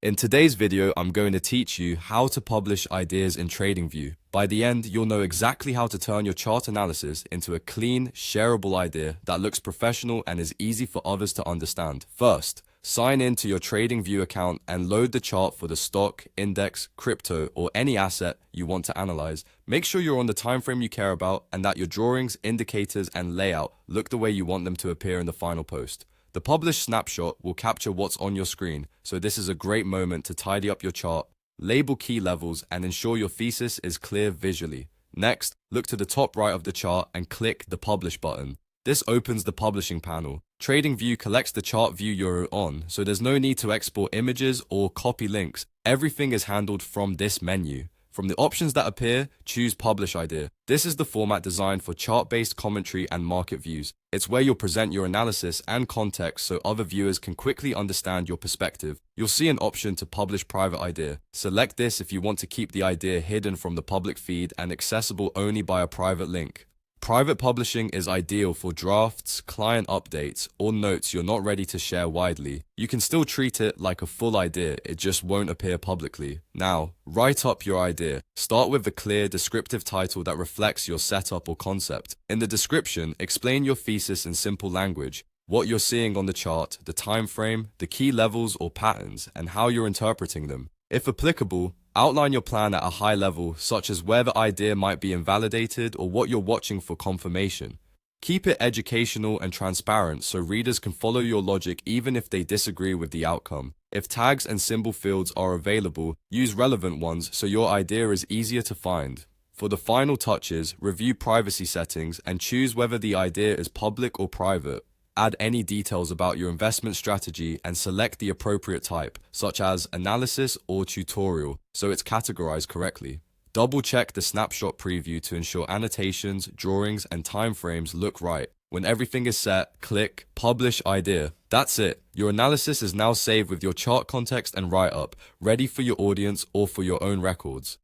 In today's video, I'm going to teach you how to publish ideas in TradingView. By the end, you'll know exactly how to turn your chart analysis into a clean, shareable idea that looks professional and is easy for others to understand. First, sign in to your TradingView account and load the chart for the stock, index, crypto, or any asset you want to analyze. Make sure you're on the time frame you care about and that your drawings, indicators, and layout look the way you want them to appear in the final post. The published snapshot will capture what's on your screen, so this is a great moment to tidy up your chart, label key levels, and ensure your thesis is clear visually. Next, look to the top right of the chart and click the Publish button. This opens the publishing panel. TradingView collects the chart view you're on, so there's no need to export images or copy links. Everything is handled from this menu. From the options that appear, choose Publish Idea. This is the format designed for chart-based commentary and market views. It's where you'll present your analysis and context so other viewers can quickly understand your perspective. You'll see an option to publish private idea. Select this if you want to keep the idea hidden from the public feed and accessible only by a private link. Private publishing is ideal for drafts, client updates, or notes you're not ready to share widely. You can still treat it like a full idea, it just won't appear publicly. Now, write up your idea. Start with a clear, descriptive title that reflects your setup or concept. In the description, explain your thesis in simple language, what you're seeing on the chart, the time frame, the key levels or patterns, and how you're interpreting them. If applicable, outline your plan at a high level, such as where the idea might be invalidated or what you're watching for confirmation. Keep it educational and transparent so readers can follow your logic even if they disagree with the outcome. If tags and symbol fields are available, use relevant ones so your idea is easier to find. For the final touches, review privacy settings and choose whether the idea is public or private. Add any details about your investment strategy and select the appropriate type, such as analysis or tutorial, so it's categorized correctly. Double check the snapshot preview to ensure annotations, drawings, and timeframes look right. When everything is set, click Publish Idea. That's it. Your analysis is now saved with your chart context and write-up, ready for your audience or for your own records.